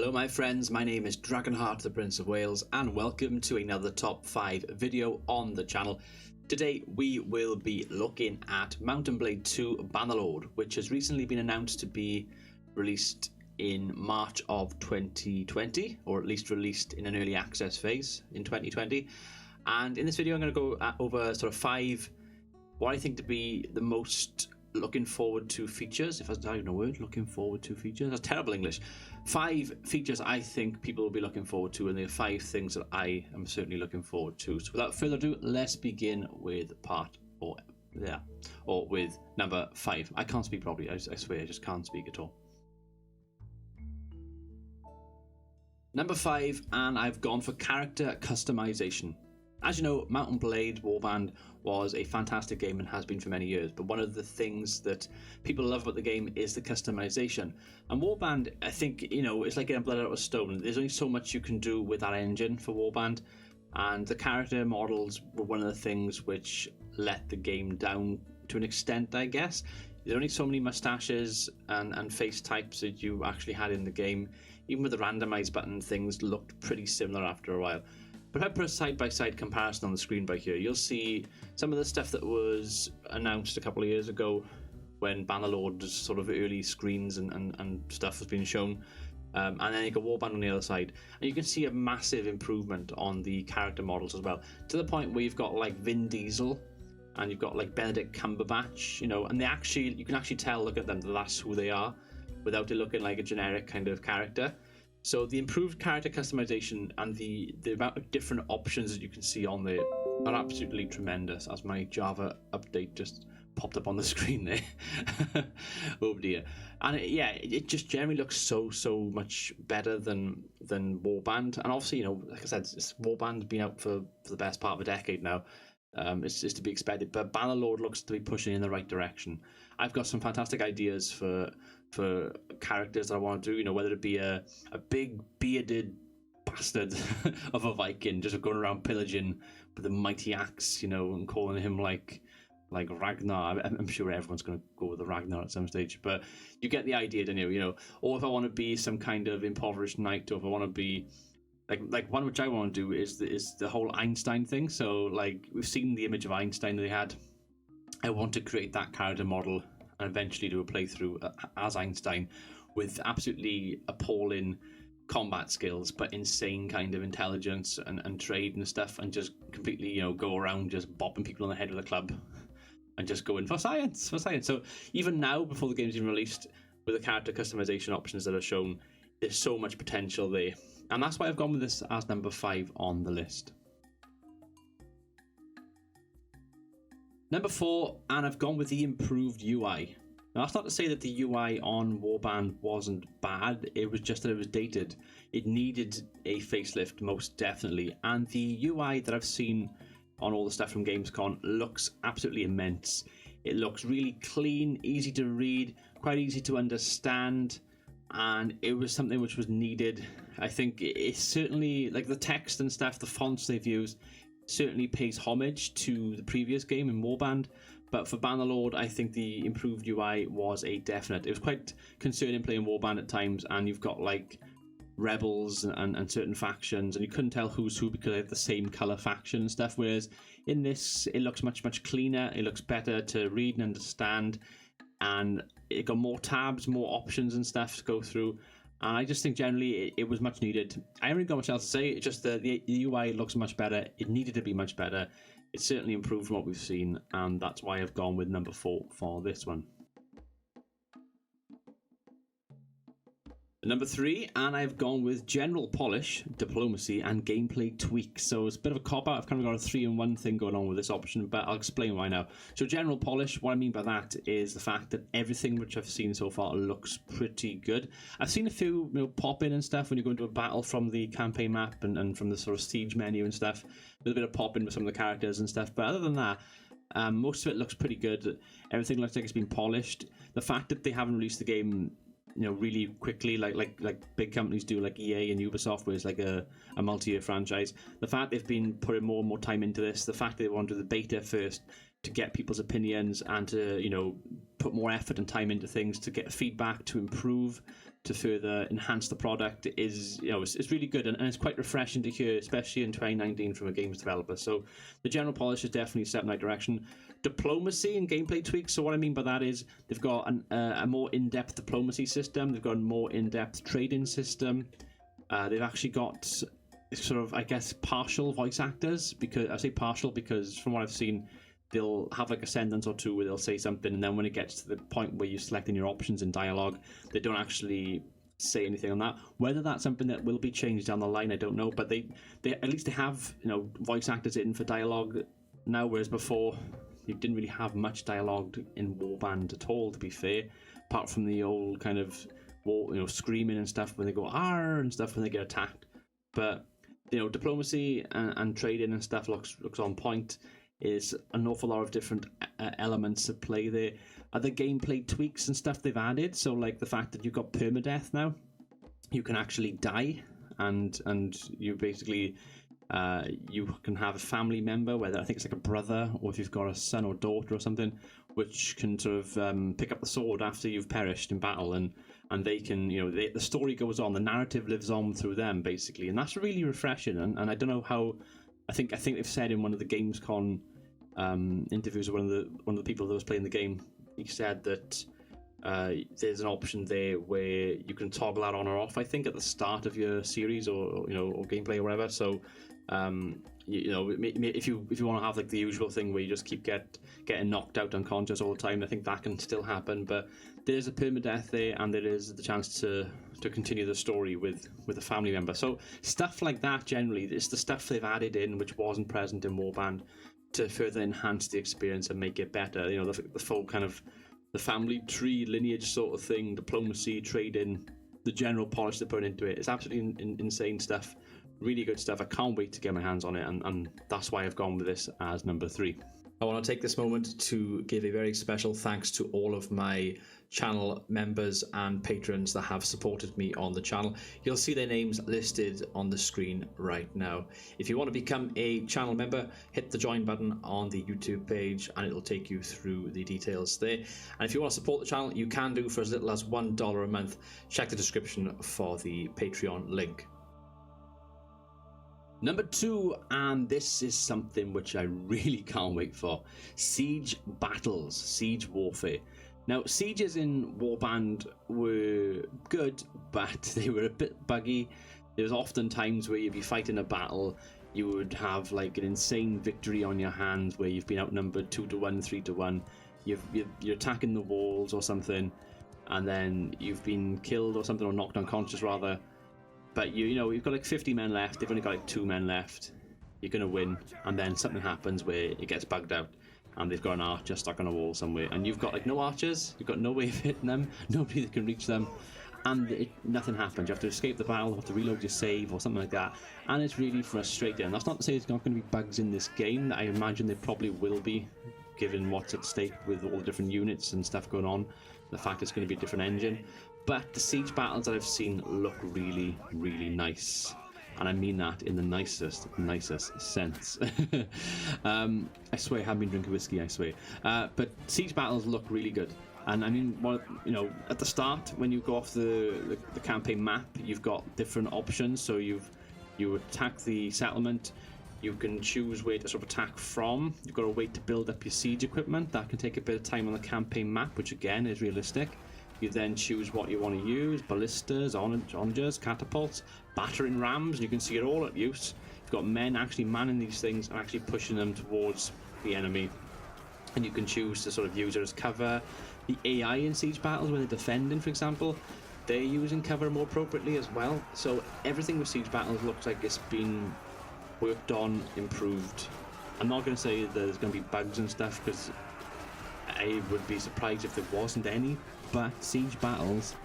Hello my friends, my name is Dragonheart the Prince of Wales and welcome to another top 5 video on the channel. Today we will be looking at Blade II Bannerlord, which has recently been announced to be released in March of 2020, or at least released in an early access phase in 2020. And in this video I'm going to go over sort of 5 what I think to be the most looking forward to features, if that's not even a word, looking forward to features, that's terrible English. 5 features I think people will be looking forward to, and there are 5 things that I am certainly looking forward to. So without further ado, let's begin with with number 5. I can't speak properly, I swear, I just can't speak at all. Number 5, and I've gone for character customization. As you know, Mount and Blade Warband was a fantastic game and has been for many years, but one of the things that people love about the game is the customization. And Warband, I think, you know, it's like getting blood out of stone. There's only so much you can do with that engine for Warband, and the character models were one of the things which let the game down to an extent, I guess. There's only so many mustaches and face types that you actually had in the game. Even with the randomized button, things looked pretty similar after a while. But if I put a side-by-side comparison on the screen by here, you'll see some of the stuff that was announced a couple of years ago when Bannerlord's sort of early screens and stuff was being shown. And then you got Warband on the other side. And you can see a massive improvement on the character models as well. To the point where you've got like Vin Diesel and you've got like Benedict Cumberbatch, you know, and you can actually tell, look at them, that that's who they are without it looking like a generic kind of character. So the improved character customization and the amount of different options that you can see on there are absolutely tremendous, as my Java update just popped up on the screen there. Oh dear. And it just generally looks so much better than Warband. And obviously, you know, like I said, Warband's been out for the best part of a decade now. It's to be expected, but Bannerlord looks to be pushing in the right direction. I've got some fantastic ideas for characters that I want to do, you know, whether it be a big bearded bastard of a Viking just going around pillaging with a mighty axe, you know, and calling him like Ragnar. I'm sure everyone's going to go with the Ragnar at some stage, but you get the idea, don't you? You know, or if I want to be some kind of impoverished knight, or if I want to be like one which I want to do is the whole Einstein thing. So like we've seen the image of Einstein that they had. I want to create that character model and eventually do a playthrough as Einstein with absolutely appalling combat skills, but insane kind of intelligence and trade and stuff, and just completely, you know, go around just bopping people on the head with a club and just going for science. So even now, before the game's even released, with the character customization options that are shown, there's so much potential there. And that's why I've gone with this as number 5 on the list. Number 4, and I've gone with the improved UI. Now that's not to say that the UI on Warband wasn't bad, it was just that it was dated. It needed a facelift, most definitely, and the UI that I've seen on all the stuff from Gamescom looks absolutely immense. It looks really clean, easy to read, quite easy to understand, and it was something which was needed. I think it's certainly, like the text and stuff, the fonts they've used, certainly pays homage to the previous game in Warband, but for Bannerlord I think the improved UI was a definite. It was quite concerning playing Warband at times, and you've got like rebels and certain factions, and you couldn't tell who's who because they had the same colour faction and stuff, whereas in this it looks much cleaner, it looks better to read and understand, and it got more tabs, more options and stuff to go through. And I just think generally it was much needed. I haven't really got much else to say. It's just the UI looks much better. It needed to be much better. It's certainly improved from what we've seen, and that's why I've gone with number 4 for this one. Number 3, and I've gone with general polish, diplomacy, and gameplay tweaks. So it's a bit of a cop-out. I've kind of got a 3-in-1 thing going on with this option, but I'll explain why now. So general polish, what I mean by that is the fact that everything which I've seen so far looks pretty good. I've seen a few, you know, pop in and stuff when you go into a battle from the campaign map and from the sort of siege menu and stuff. A little bit of pop in with some of the characters and stuff, but other than that, most of it looks pretty good. Everything looks like it's been polished. The fact that they haven't released the game, you know, really quickly like big companies do, like EA and Ubisoft, where it's like a multi-year franchise. The fact they've been putting more and more time into this, the fact that they want to do the beta first to get people's opinions and to, you know, put more effort and time into things to get feedback, to improve, to further enhance the product is, it's really good, and it's quite refreshing to hear, especially in 2019 from a games developer. So the general polish is definitely a step in the right direction. Diplomacy and gameplay tweaks. So what I mean by that is they've got a more in-depth diplomacy system. They've got a more in-depth trading system. They've actually got sort of, I guess, partial voice actors. Because I say partial because from what I've seen, they'll have like a sentence or two where they'll say something, and then when it gets to the point where you're selecting your options in dialogue, they don't actually say anything on that. Whether that's something that will be changed down the line, I don't know. But they at least they have voice actors in for dialogue now, whereas before you didn't really have much dialogue in Warband at all, to be fair, apart from the old kind of screaming and stuff when they go "arr" and stuff when they get attacked. But diplomacy and trading and stuff looks on point. Is an awful lot of different elements at play there. Other gameplay tweaks and stuff they've added, so like the fact that you've got permadeath now, you can actually die, and you basically you can have a family member, whether I think it's like a brother or if you've got a son or daughter or something, which can sort of pick up the sword after you've perished in battle, and they can the story goes on, the narrative lives on through them basically, and that's really refreshing. And I don't know how. I think they've said in one of the Gamescom interviews with one of the people that was playing the game, he said that there's an option there where you can toggle that on or off. I think at the start of your series or gameplay or whatever. So if you want to have like the usual thing where you just keep getting knocked out unconscious all the time, I think that can still happen. But there's a permadeath there, and there is the chance to continue the story with a family member. So stuff like that generally is the stuff they've added in which wasn't present in Warband to further enhance the experience and make it better. The full kind of the family tree lineage sort of thing, diplomacy, trading, the general polish they put into it. It's absolutely insane stuff. Really good stuff. I can't wait to get my hands on it, and that's why I've gone with this as number 3. I want to take this moment to give a very special thanks to all of my channel members and patrons that have supported me on the channel. You'll see their names listed on the screen right now. If you want to become a channel member, hit the join button on the YouTube page and it'll take you through the details there. And if you want to support the channel, you can do for as little as $1 a month. Check the description for the Patreon link. Number 2, and this is something which I really can't wait for: siege battles, siege warfare. Now, sieges in Warband were good, but they were a bit buggy. There was often times where you'd be fighting a battle, you would have like an insane victory on your hands where you've been outnumbered 2-1, 3-1. You're attacking the walls or something, and then you've been killed or something, or knocked unconscious rather. But you've got like 50 men left, they've only got like 2 men left, you're going to win, and then something happens where it gets bugged out, and they've got an archer stuck on a wall somewhere, and you've got like no archers, you've got no way of hitting them, nobody that can reach them, and nothing happens. You have to escape the battle, have to reload your save or something like that, and it's really frustrating. And that's not to say there's not going to be bugs in this game. I imagine there probably will be, given what's at stake with all the different units and stuff going on, the fact it's going to be a different engine. But the siege battles that I've seen look really, really nice. And I mean that in the nicest sense. I swear I haven't been drinking whiskey, I swear. But siege battles look really good. And I mean, at the start, when you go off the campaign map, you've got different options. So you attack the settlement, you can choose where to sort of attack from. You've got to wait to build up your siege equipment. That can take a bit of time on the campaign map, which again is realistic. You then choose what you want to use: ballistas, onagers, catapults, battering rams, and you can see it all at use. You've got men actually manning these things and actually pushing them towards the enemy. And you can choose to sort of use it as cover. The AI in siege battles, when they're defending, for example, they're using cover more appropriately as well. So everything with siege battles looks like it's been worked on, improved. I'm not going to say that there's going to be bugs and stuff, because I would be surprised if there wasn't any, but siege battles,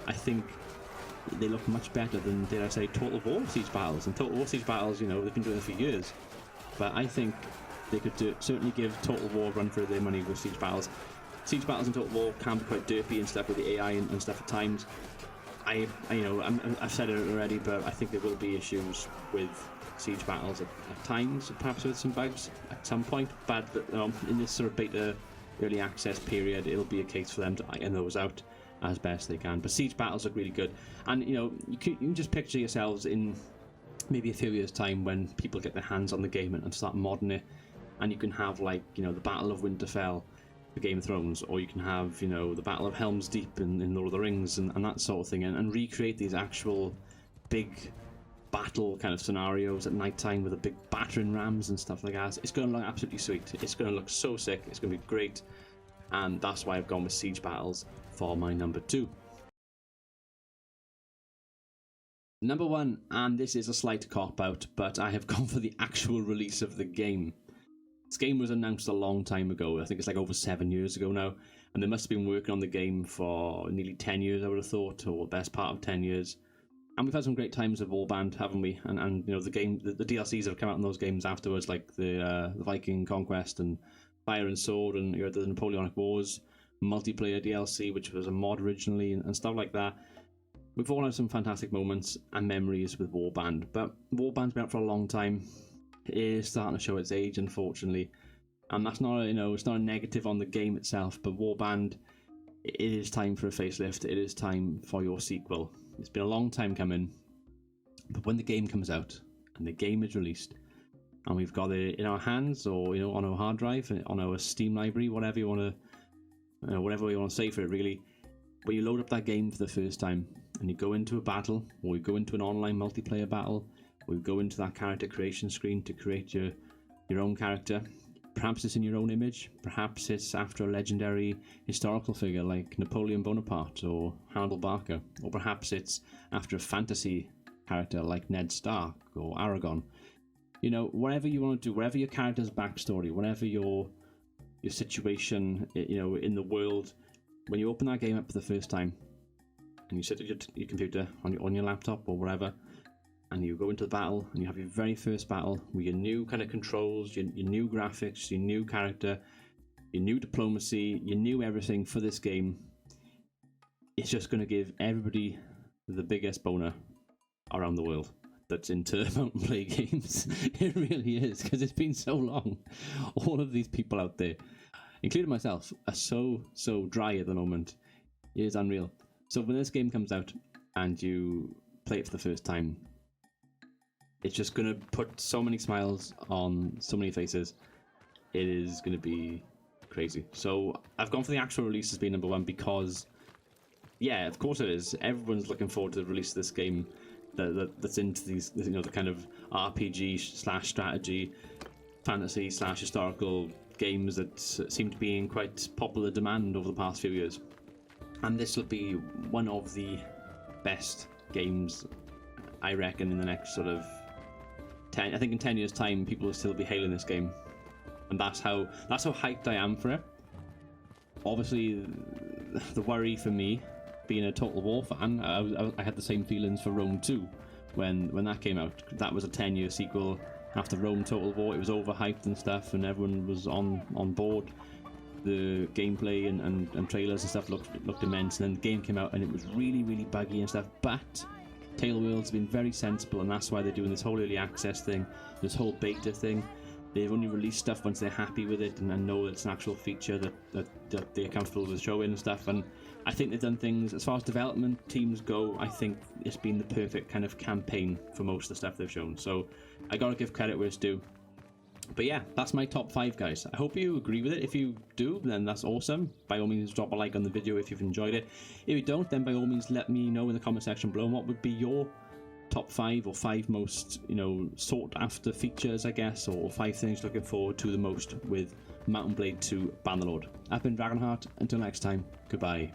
I think they look much better than, dare I say, Total War siege battles. And Total War siege battles, they've been doing it for years, but I think they could certainly give Total War a run for their money with siege battles. Siege battles in Total War can be quite derpy and stuff with the AI and stuff at times. I've said it already, but I think there will be issues with siege battles at times, perhaps with some bugs at some point. But in this sort of beta early access period, it'll be a case for them to iron those out as best they can. But siege battles look really good, and you can just picture yourselves in maybe a few years' time when people get their hands on the game and start modding it, and you can have like the Battle of Winterfell for Game of Thrones, or you can have the Battle of Helm's Deep in Lord of the Rings, and that sort of thing, and recreate these actual big battle kind of scenarios at night time with the big battering rams and stuff like that. It's going to look absolutely sweet. It's going to look so sick. It's going to be great, and that's why I've gone with siege battles for my number 2. Number 1, and this is a slight cop-out, but I have gone for the actual release of the game. This game was announced a long time ago. I think it's like over 7 years ago now, and they must have been working on the game for nearly 10 years, I would have thought, or the best part of 10 years. And we've had some great times with Warband, haven't we? And the game, the DLCs that have come out in those games afterwards, like the Viking Conquest and Fire and Sword, and the Napoleonic Wars multiplayer DLC, which was a mod originally, and stuff like that. We've all had some fantastic moments and memories with Warband, but Warband's been out for a long time. It is starting to show its age, unfortunately, and that's not it's not a negative on the game itself, but Warband, it is time for a facelift. It is time for your sequel. It's been a long time coming, but when the game comes out and the game is released and we've got it in our hands, or on our hard drive, on our Steam library, whatever you want to whatever you want to say for it, really, when you load up that game for the first time and you go into a battle, or you go into an online multiplayer battle, or you go into that character creation screen to create your own character. Perhaps it's in your own image, perhaps it's after a legendary historical figure like Napoleon Bonaparte or Hannibal Barca, or perhaps it's after a fantasy character like Ned Stark or Aragon. Whatever you want to do, whatever your character's backstory, whatever your situation, in the world, when you open that game up for the first time and you sit at your computer on your laptop or whatever, and you go into the battle and you have your very first battle with your new kind of controls, your new graphics, your new character, your new diplomacy, your new everything for this game, it's just going to give everybody the biggest boner around the world that's into Mountain Blade games. It really is, because it's been so long. All of these people out there, including myself, are so dry at the moment. It is unreal. So when this game comes out and you play it for the first time, it's just going to put so many smiles on so many faces. It is going to be crazy. So I've gone for the actual release as being number 1 because, yeah, of course it is. Everyone's looking forward to the release of this game that's into these, the kind of RPG/strategy, fantasy/historical games that seem to be in quite popular demand over the past few years. And this will be one of the best games, I reckon, in the next sort of 10. I think in 10 years' time, people will still be hailing this game, and that's how hyped I am for it. Obviously, the worry for me, being a Total War fan, I had the same feelings for Rome 2 when that came out. That was a 10-year sequel after Rome Total War. It was overhyped and stuff, and everyone was on board. The gameplay and trailers and stuff looked immense, and then the game came out and it was really, really buggy and stuff. But Tailworld's been very sensible, and that's why they're doing this whole early access thing, this whole beta thing. They've only released stuff once they're happy with it and know that it's an actual feature that they're comfortable with showing and stuff. And I think they've done things, as far as development teams go, I think it's been the perfect kind of campaign for most of the stuff they've shown. So I gotta give credit where it's due. But yeah, that's my top 5, guys. I hope you agree with it. If you do, then that's awesome. By all means, drop a like on the video if you've enjoyed it. If you don't, then by all means, let me know in the comment section below what would be your top 5 or 5 most, sought after features, I guess, or 5 things looking forward to the most with Mountain Blade II Bannerlord. I've been Dragonheart. Until next time, goodbye.